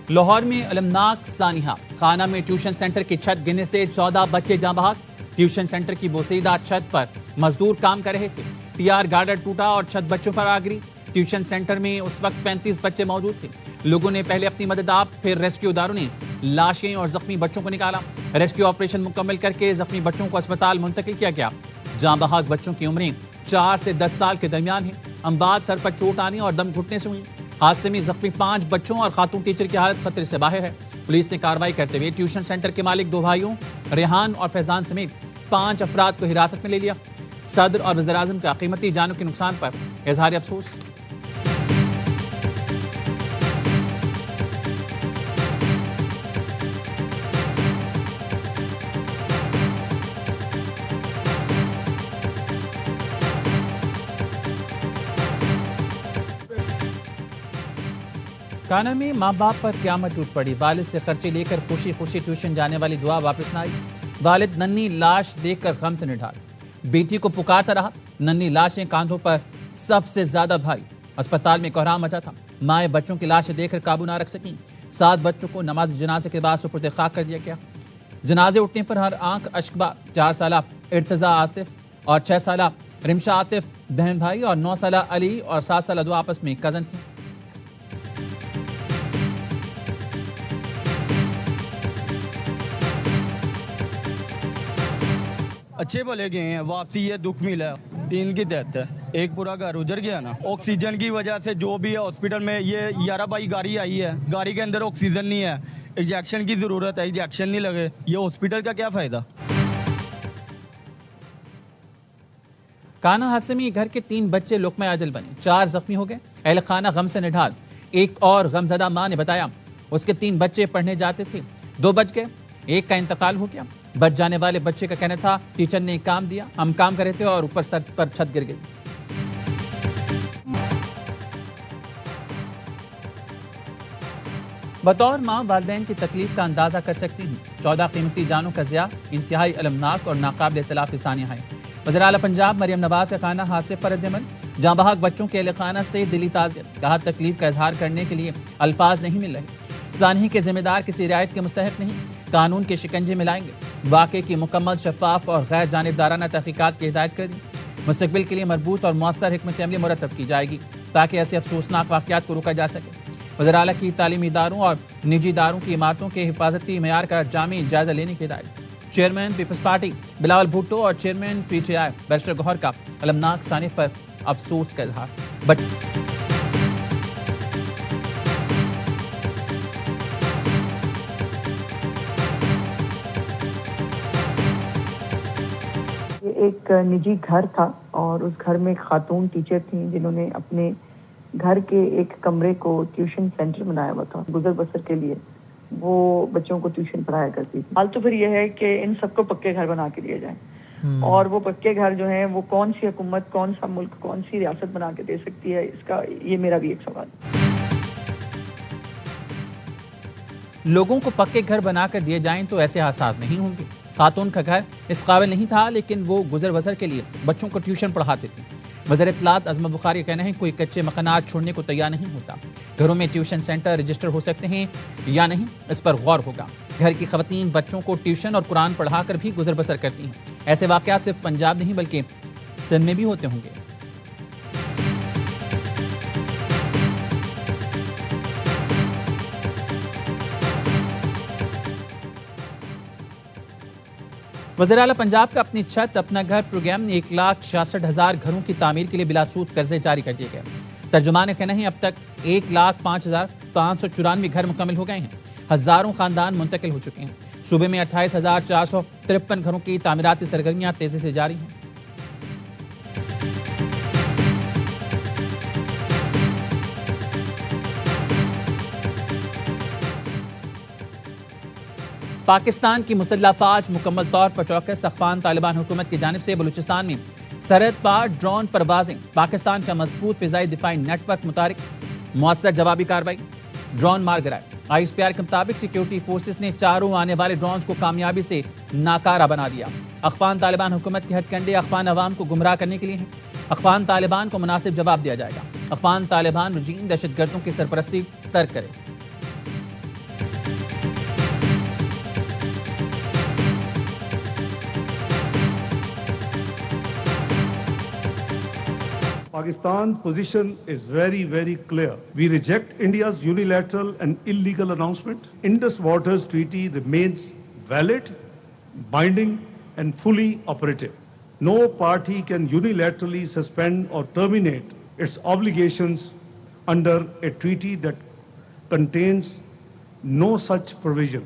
لاہور میں المناک سانحہ، خانہ میں ٹیوشن سینٹر کی چھت گرنے سے 14 بچے جاں بحق۔ ٹیوشن سینٹر کی بوسیدہ چھت پر مزدور کام کر رہے تھے، ٹی آر گارڈر ٹوٹا اور چھت بچوں پر آ گری۔ ٹیوشن سینٹر میں اس وقت 35 بچے موجود تھے۔ لوگوں نے پہلے اپنی مدد آپ، پھر ریسکیو اداروں نے لاشیں اور زخمی بچوں کو نکالا۔ ریسکیو آپریشن مکمل کر کے زخمی بچوں کو اسپتال منتقل کیا گیا۔ جاں بحق بچوں کی عمریں 4 سے 10 سال کے درمیان ہیں۔ اموات سر پر چوٹ آنے اور دم گھٹنے سے ہوئی۔ حادثے میں زخمی 5 بچوں اور خاتون ٹیچر کی حالت خطرے سے باہر ہے۔ پولیس نے کارروائی کرتے ہوئے ٹیوشن سینٹر کے مالک 2 بھائیوں ریحان اور فیضان سمیت 5 افراد کو حراست میں لے لیا۔ صدر اور وزیر اعظم کا قیمتی جانوں کے نقصان پر اظہار افسوس۔ کانا میں ماں باپ پر قیامت ٹوٹ پڑی۔ والد سے خرچے لے کر خوشی خوشی ٹیوشن جانے والی دعا واپس نہ آئی۔ والد ننھی لاش دیکھ کر غم سے نڈھال، بیٹی کو پکارتا رہا۔ ننھی لاشیں کاندھوں پر سب سے زیادہ بھاری۔ اسپتال میں کوہرام مچا تھا۔ مائیں بچوں کی لاشیں دیکھ کر قابو نہ رکھ سکیں۔ 7 بچوں کو نماز جنازے کے بعد سپرد خاک کر دیا گیا۔ جنازے اٹھنے پر ہر آنکھ اشکبار۔ 4 سالہ ارتضیٰ عاطف اور 6 سالہ رمشا عاطف بہن بھائی اور 9 سالہ علی اور 7 سالہ دو آپس میں کزن تھے۔ اچھے بھلے گئے ہیں، واپسی یہ دکھ ملا، 3 کی ڈیتھ ہے، ایک پورا گھر اجڑ گیا نا۔ آکسیجن کی وجہ سے جو بھی ہے ہاسپٹل میں، یہ 11 بائی گاڑی آئی ہے، گاڑی کے اندر آکسیجن نہیں ہے، انجیکشن کی ضرورت ہے، انجیکشن نہیں لگے، یہ ہاسپٹل کا کیا فائدہ۔ کانا حادثے میں گھر کے 3 بچے لقمہ اجل بنے، 4 زخمی ہو گئے۔ اہل خانہ غم سے نڈھال۔ ایک اور غمزدہ ماں نے بتایا اس کے 3 بچے پڑھنے جاتے تھے، 2 بچ گئے، ایک کا انتقال ہو گیا۔ بچ جانے والے بچے کا کہنا تھا ٹیچر نے کام دیا، ہم کام کر رہے تھے اور اوپر سر پر چھت گر گئی۔ بطور ماں والدین کی تکلیف کا اندازہ کر سکتی ہوں۔ 14 قیمتی جانوں کا ضیاع انتہائی المناک اور ناقابل اطلاق سانحہ ہے۔ وزیر اعلیٰ پنجاب مریم نواز کا خانہ حادثے پر ردعمل۔ جاں بحق بچوں کے اہل خانہ سے دلی تعزیت، کہا تکلیف کا اظہار کرنے کے لیے الفاظ نہیں مل رہے۔ سانحے کے ذمہ دار کسی رعایت کے مستحق نہیں، قانون کے شکنجے میں لائیں گے۔ واقعے کی مکمل شفاف اور غیر جانبدارانہ تحقیقات کی ہدایت کر دی۔ مستقبل کے لیے مربوط اور مؤثر حکمت عملی مرتب کی جائے گی تاکہ ایسے افسوسناک واقعات کو روکا جا سکے۔ وزیر اعلیٰ کی تعلیمی اداروں اور نجی اداروں کی عمارتوں کے حفاظتی معیار کا جامع جائزہ لینے کی ہدایت۔ چیئرمین پیپلز پارٹی بلاول بھٹو اور chairman P T I barrister Gohar کا المناک سانحے پر افسوس کا اظہار۔ ایک نجی گھر تھا اور اس گھر میں خاتون ٹیچر تھیں جنہوں نے اپنے گھر کے ایک کمرے کو ٹیوشن سینٹر بنایا ہوا تھا گزر بسر کے لیے۔ وہ بچوں کو ٹیوشن پڑھایا کرتی تھی۔ حال تو پھر یہ ہے کہ ان سب کو پکے گھر بنا کے دیے جائیں، اور وہ پکے گھر جو ہیں وہ کون سی حکومت، کون سا ملک، کون سی ریاست بنا کے دے سکتی ہے، اس کا یہ میرا بھی ایک سوال ہے۔ لوگوں کو پکے گھر بنا کر دیے جائیں تو ایسے حادثات نہیں ہوں گے۔ خاتون کا گھر اس قابل نہیں تھا لیکن وہ گزر بسر کے لیے بچوں کو ٹیوشن پڑھاتے تھے۔ وزیر اطلاعات عظمت بخاری کا کہنا ہے کوئی کچے مکانات چھوڑنے کو تیار نہیں ہوتا۔ گھروں میں ٹیوشن سینٹر رجسٹر ہو سکتے ہیں یا نہیں، اس پر غور ہوگا۔ گھر کی خواتین بچوں کو ٹیوشن اور قرآن پڑھا کر بھی گزر بسر کرتی ہیں۔ ایسے واقعات صرف پنجاب نہیں بلکہ سندھ میں بھی ہوتے ہوں گے۔ وزیر اعلیٰ پنجاب کا اپنی چھت اپنا گھر پروگرام نے 1,66,000 گھروں کی تعمیر کے لیے بلا سود قرضے جاری کر دیے گئے۔ ترجمان کا کہنا ہے اب تک 1,05,594 گھر مکمل ہو گئے ہیں۔ ہزاروں خاندان منتقل ہو چکے ہیں۔ صوبے میں 28,453 گھروں کی تعمیراتی سرگرمیاں تیزی سے جاری ہیں۔ پاکستان کی مسلح افواج مکمل طور پر چوکس۔ افغان طالبان حکومت کی جانب سے بلوچستان میں سرحد پار ڈرون پروازیں، پاکستان کا مضبوط فضائی دفاعی نیٹ ورک متحرک، مؤثر جوابی کارروائی، ڈرون مار گرائے۔ آئی ایس پی آر کے مطابق سیکیورٹی فورسز نے چاروں آنے والے ڈرونز کو کامیابی سے ناکارہ بنا دیا۔ افغان طالبان حکومت کے ہتھ کنڈے افغان عوام کو گمراہ کرنے کے لیے ہیں۔ افغان طالبان کو مناسب جواب دیا جائے گا۔ افغان طالبان رجیم دہشت گردوں کی سرپرستی ترک کرے۔ Pakistan's position is very, very clear. We reject India's unilateral and illegal announcement. Indus Waters Treaty remains valid, binding, and fully operative. No party can unilaterally suspend or terminate its obligations under a treaty that contains no such provision.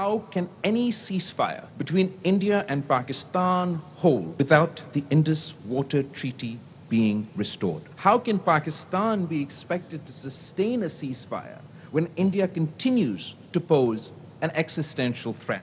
How can any ceasefire between India and Pakistan hold without the Indus Water Treaty being restored? How can Pakistan be expected to sustain a ceasefire when India continues to pose an existential threat?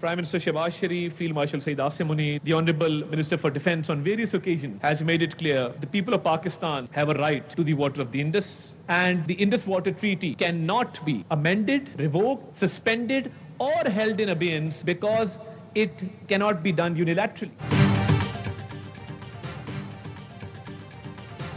Prime Minister Shehbaz Sharif, Field Marshal Saeed Asim Munir, the Honourable Minister for Defence on various occasions has made it clear the people of Pakistan have a right to the water of the Indus, and the Indus Water Treaty cannot be amended, revoked, suspended or held in abeyance because it cannot be done unilaterally.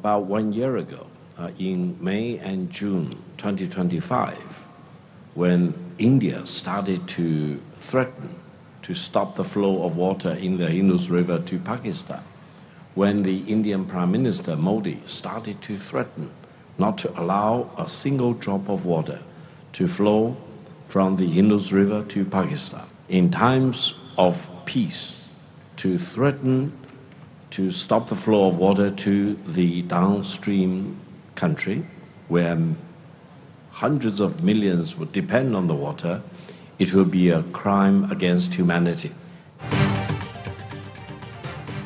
About 1 year ago, in May and June 2025, when India started to threaten to stop the flow of water in the Indus River to Pakistan, when the Indian Prime Minister Modi started to threaten not to allow a single drop of water to flow from the Indus River to Pakistan, in times of peace, to threaten to stop the flow of water to the downstream country where hundreds of millions would depend on the water, it would be a crime against humanity.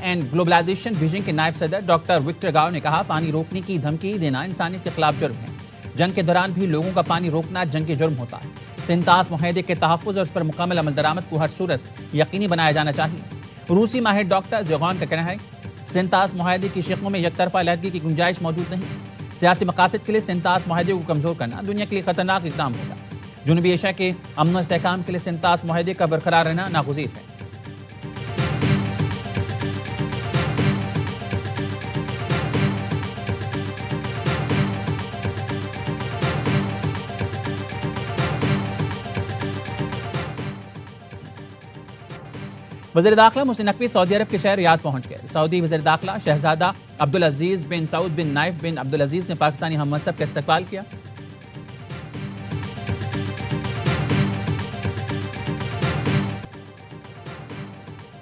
And globalization Beijing کے نائب صدر doctor Victor گاؤ نے کہا پانی روکنے کی دھمکی دینا انسانیت کے خلاف جرم ہے. جنگ کے دوران بھی لوگوں کا پانی روکنا جنگی جرم ہوتا ہے. سنتاس معاہدے کے تحفظ اور اس پر مکمل عمل درآمد کو ہر صورت یقینی بنایا جانا چاہیے. روسی ماہر ڈاکٹر زیغان کا کہنا ہے سنتاس معاہدے کی شقوں میں یک طرفہ علیحدگی کی گنجائش موجود نہیں. سیاسی مقاصد کے لیے سنتاس معاہدے کو کمزور کرنا دنیا کے لیے خطرناک اقدام ہوگا. جنوبی ایشیا کے امن و استحکام کے لیے سنتاس معاہدے کا برقرار رہنا ناگزیر ہے. وزیر داخلہ محسن نقوی سعودی عرب کے شہر ریاض پہنچ گئے. سعودی وزیر داخلہ شہزادہ عبدالعزیز بن سعود بن نائف بن عبدالعزیز نے پاکستانی ہم منصب کا استقبال کیا.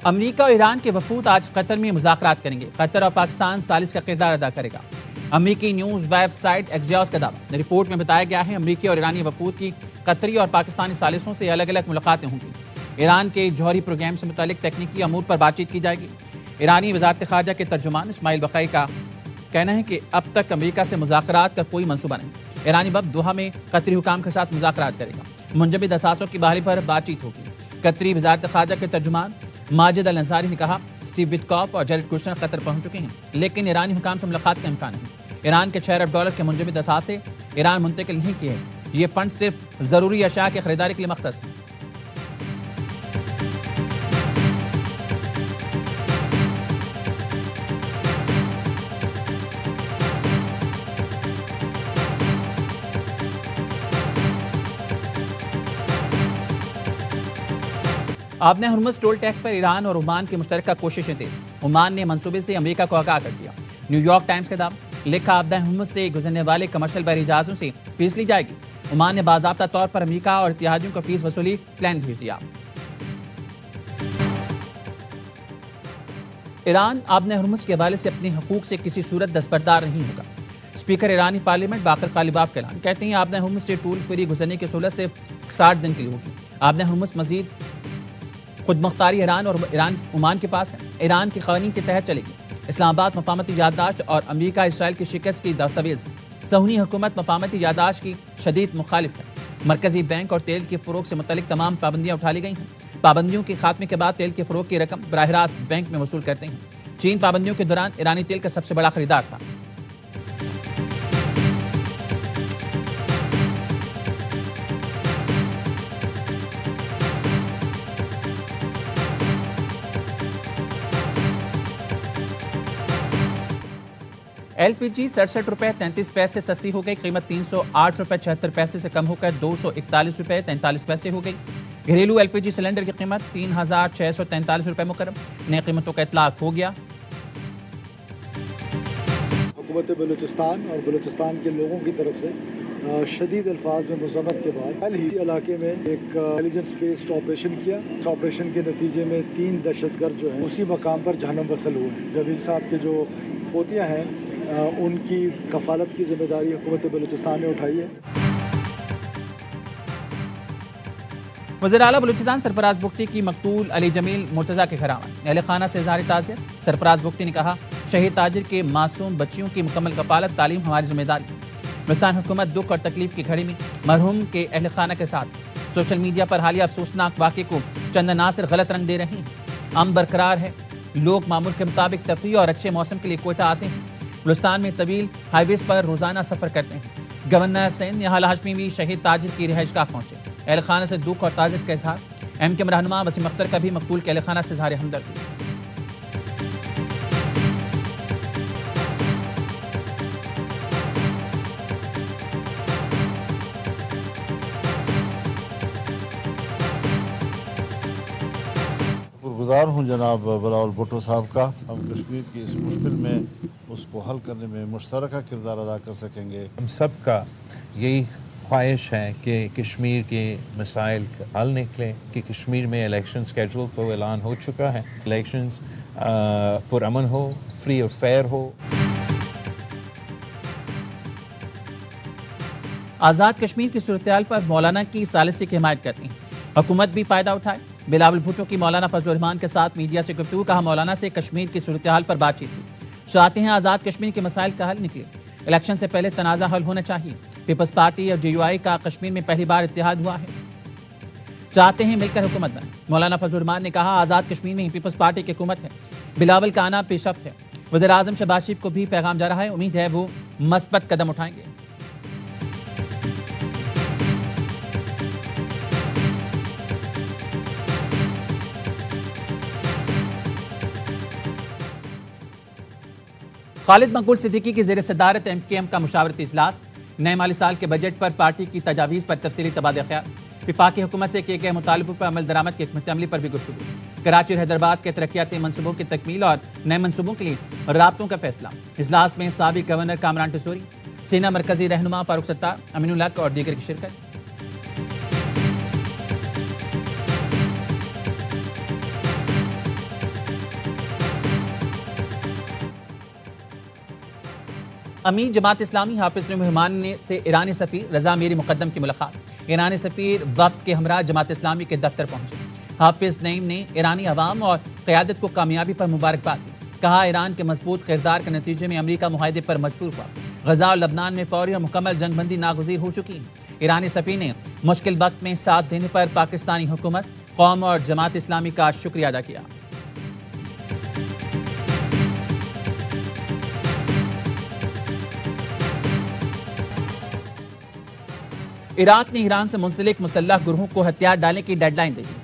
امریکہ اور ایران کے وفود آج قطر میں مذاکرات کریں گے. قطر اور پاکستان ثالث کا کردار ادا کرے گا. امریکی نیوز ویب سائٹ ایکزیوس کا دعویٰ. رپورٹ میں بتایا گیا ہے امریکی اور ایرانی وفود کی قطری اور پاکستانی ثالثوں سے الگ الگ ملاقاتیں ہوں گی. ایران کے جوہری پروگرام سے متعلق تکنیکی امور پر بات چیت کی جائے گی. ایرانی وزارت خارجہ کے ترجمان اسماعیل بقائی کا کہنا ہے کہ اب تک امریکہ سے مذاکرات کا کوئی منصوبہ نہیں. ایرانی وفد دوحہ میں قطری حکام کے ساتھ مذاکرات کرے گا. منجمد اثاثوں کی بحالی پر بات چیت ہوگی. قطری وزارت خارجہ کے ترجمان ماجد الانصاری نے کہا اسٹیو وٹکاف اور جیرڈ کوشنر قطر پہنچ چکے ہیں لیکن ایرانی حکام سے ملاقات کا امکان نہیں. ایران کے $6 ارب کے منجمد اثاثے ایران منتقل نہیں کیے ہیں. یہ فنڈ صرف ضروری اشیاء کی خریداری کے لیے مختص ہیں. آبِ ہرمز ٹول ٹیکس پر ایران اور عمان کی مشترکہ کوششیں تیز. عمان نے منصوبے سے امریکہ کو آگاہ کر دیا. نیو یارک ٹائمز کا دعویٰ. لکھا آبِ ہرمز سے گزرنے والے کمرشل بحری جہازوں سے فیس لی جائے گی. عمان نے باضابطہ طور پر امریکہ اور اتحادیوں کو فیس وصولی پلان بھیج دیا. ایران آبِ ہرمز کے حوالے سے اپنے حقوق سے کسی صورت دستبردار نہیں ہوگا. اسپیکر ایرانی پارلیمنٹ باقر قالیباف کا اعلان. کہتے ہیں آبِ ہرمز سے ٹول فری گزرنے کی سہولت سے 60 دن کے لیے ہوگی. آبِ ہرمز مزید خود مختاری ایران اور عمان کے پاس ہے. ایران کے قوانین کے تحت چلے گی. اسلام آباد مفاہمتی یادداشت اور امریکہ اسرائیل کی شکست کی دستاویز. صہیونی حکومت مفاہمتی یادداشت کی شدید مخالف ہے. مرکزی بینک اور تیل کے فروغ سے متعلق تمام پابندیاں اٹھا لی گئی ہیں. پابندیوں کے خاتمے کے بعد تیل کے فروغ کی رقم براہ راست بینک میں وصول کرتے ہیں. چین پابندیوں کے دوران ایرانی تیل کا سب سے بڑا خریدار تھا. ایل پی جی 67 روپے 33 پیسے سستی ہو گئی. قیمت 308 روپے 76 پیسے سے کم ہو کر 241 روپے 43 پیسے ہو گئی. گھریلو ایل پی جی سلنڈر کی قیمت 3643 روپے مقرر. نئے قیمتوں کا اطلاق ہو گیا. حکومت بلوچستان اور بلوچستان کے لوگوں کی طرف سے شدید الفاظ میں مذمت کے بعد کل ہی علاقے میں ایک انٹیلیجنس بیسڈ آپریشن کیا. اس آپریشن کے نتیجے میں 3 دہشت گرد جو ہیں اسی مقام پر جہنم وصل ہوئے ہیں. جمیل صاحب کے جو پوتیاں ہیں ان کی کفالت کی ذمہ داری حکومت بلوچستان نے اٹھائی ہے. وزیر اعلیٰ بلوچستان سرفراز بگٹی کی مقتول علی جمیل مرتضیٰ کے گھر آمد. اہل خانہ سے اظہار تعزیت. سرفراز بگٹی نے کہا شہید تاجر کے معصوم بچیوں کی مکمل کفالت تعلیم ہماری ذمہ داری. بلوچستان حکومت دکھ اور تکلیف کی گھڑی میں مرحوم کے اہل خانہ کے ساتھ. سوشل میڈیا پر حالیہ افسوسناک واقعے کو چند عناصر غلط رنگ دے رہے ہیں. امن برقرار ہے. لوگ معمول کے مطابق تفریح اور اچھے موسم کے لیے کوئٹہ آتے ہیں. بلوچستان میں طویل ہائی ویز پر روزانہ سفر کرتے ہیں. گورنر سندھ نہال ہاشمی بھی شہید تاجر کی رہائش گاہ پہنچے. اہل خانہ سے دکھ اور تعزیت کا اظہار. ایم کیو رہنما وسیم اختر کا بھی مقتول کے اہل خانہ سے اظہار ہمدردی. گزار ہوں جناب بلاول بھٹو صاحب کا. ہم کشمیر کی اس مشکل میں اس کو حل کرنے میں مشترکہ کردار ادا کر سکیں گے. ہم سب کا یہی خواہش ہے کہ کشمیر کے مسائل حل نکلے. کہ کشمیر میں الیکشن سکیجول تو اعلان ہو چکا ہے. الیکشنز پرامن ہو, فری اور فیئر ہو. آزاد کشمیر کی صورتحال پر مولانا کی ثالثی کی حمایت کرتی ہیں. حکومت بھی فائدہ اٹھائے. بلاول بھٹو کی مولانا فضل الرحمان کے ساتھ میڈیا سے گفتگو. کہا مولانا سے کشمیر کی صورتحال پر بات چیت کی. چاہتے ہیں آزاد کشمیر کے مسائل کا حل نکلے. الیکشن سے پہلے تنازع حل ہونا چاہیے. پیپلز پارٹی اور JUI کا کشمیر میں پہلی بار اتحاد ہوا ہے. چاہتے ہیں مل کر حکومت بنائیں. مولانا فضل الرحمان نے کہا آزاد کشمیر میں ہی پیپلز پارٹی کی حکومت ہے. بلاول کا آنا پیش رفت ہے. وزیر اعظم شہباز شریف کو بھی پیغام جا رہا ہے. امید ہے وہ مثبت قدم اٹھائیں گے. خالد مقبول صدیقی کی زیر صدارت MKM کا مشاورتی اجلاس. نئے مالی سال کے بجٹ پر پارٹی کی تجاویز پر تفصیلی تبادلہ خیال. وفاقی حکومت سے کیے گئے مطالبوں پر عمل درآمد کی حکمت عملی پر بھی گفتگو. کراچی اور حیدرآباد کے ترقیاتی منصوبوں کی تکمیل اور نئے منصوبوں کے لیے رابطوں کا فیصلہ. اجلاس میں سابق گورنر کامران ٹسوری، سینئر مرکزی رہنما فاروق ستار، امین الحق اور دیگر کی شرکت. امین جماعت اسلامی حافظ نعیم الرحمان سے ایرانی سفیر رضا میری مقدم کی ملاقات. ایرانی سفیر وفد کے ہمراہ جماعت اسلامی کے دفتر پہنچے. حافظ نعیم نے ایرانی عوام اور قیادت کو کامیابی پر مبارکباد دی. کہا ایران کے مضبوط کردار کے نتیجے میں امریکہ معاہدے پر مجبور ہوا. غزہ اور لبنان میں فوری اور مکمل جنگ بندی ناگزیر ہو چکی ہے. ایرانی سفیر نے مشکل وقت میں ساتھ دینے پر پاکستانی حکومت، قوم اور جماعت اسلامی کا شکریہ ادا کیا. عراق نے ایران سے منسلک مسلح گروہوں کو ہتھیار ڈالنے کی ڈیڈ لائن دے دی.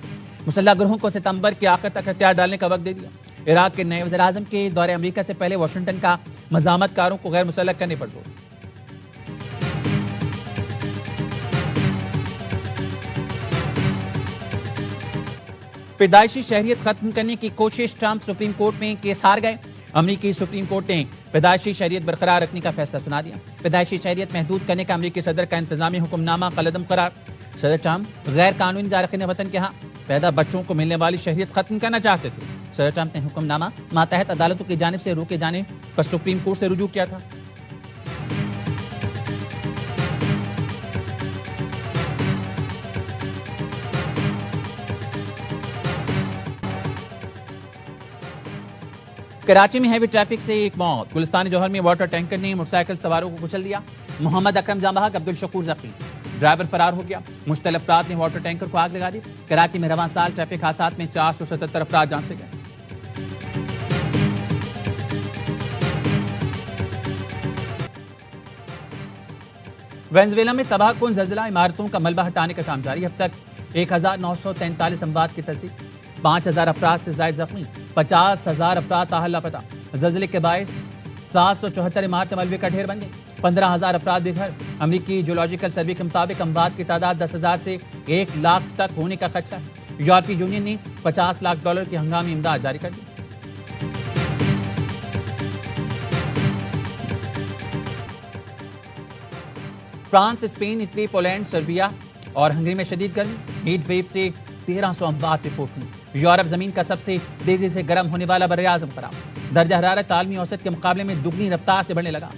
مسلح گروہوں کو ستمبر کے آخر تک ہتھیار ڈالنے کا وقت دے دیا. عراق کے نئے وزیر اعظم کے دورے امریکہ سے پہلے واشنگٹن کا مزاحمت کاروں کو غیر مسلح کرنے پر زور. پیدائشی شہریت ختم کرنے کی کوشش. ٹرمپ سپریم کورٹ میں کیس ہار گئے. امریکی سپریم کورٹ نے پیدائشی شہریت برقرار رکھنے کا فیصلہ سنا دیا. پیدائشی شہریت محدود کرنے کا امریکی صدر کا انتظامی حکم نامہ قلعدم قرار. صدر ٹرمپ غیر قانونی دارقین وطن کے ہاں پیدا بچوں کو ملنے والی شہریت ختم کرنا چاہتے تھے. صدر ٹرمپ نے حکم نامہ ماتحت عدالتوں کی جانب سے روکے جانے پر سپریم کورٹ سے رجوع کیا تھا. کراچی میں ہیوی ٹریفک سے ایک موت. گلستان جوہر میں واٹر ٹینکر نے موٹر سائیکل سواروں کو کچل دیا. محمد اکرم جاں بحق، عبدالشکور زخمی. ڈرائیور فرار ہو گیا. مشتعل افراد نے واٹر ٹینکر کو آگ لگا دی. کراچی میں رواں سال ٹریفک حادثات میں 477 افراد جان سے گئے. وینزویلا میں تباہ کن زلزلہ. عمارتوں کا ملبہ ہٹانے کا کام جاری. اب تک 1943 اموات کی تصدیق. 5000 افراد سے زائد زخمی. 50,000 افراد تاحال لاپتہ. زلزلے کے باعث 774 عمارتیں ملبے کا ڈھیر بن گئی. 15,000 افراد بے گھر. امریکی جیولوجیکل سروے کے مطابق اموات کی تعداد 10,000 سے 1 لاکھ تک ہونے کا خدشہ ہے. یورپی یونین نے $50 لاکھ کی ہنگامی امداد جاری کر دی. France, Spain, Italy, Poland, Serbia اور ہنگری میں شدید گرمی. ہیٹ ویو سے 1300 اموات رپورٹ ہوئی. یورپ زمین کا سب سے تیزی سے گرم ہونے والا براعظم قرار. درجہ حرارت عالمی اوسط کے مقابلے میں دگنی رفتار سے بڑھنے لگا.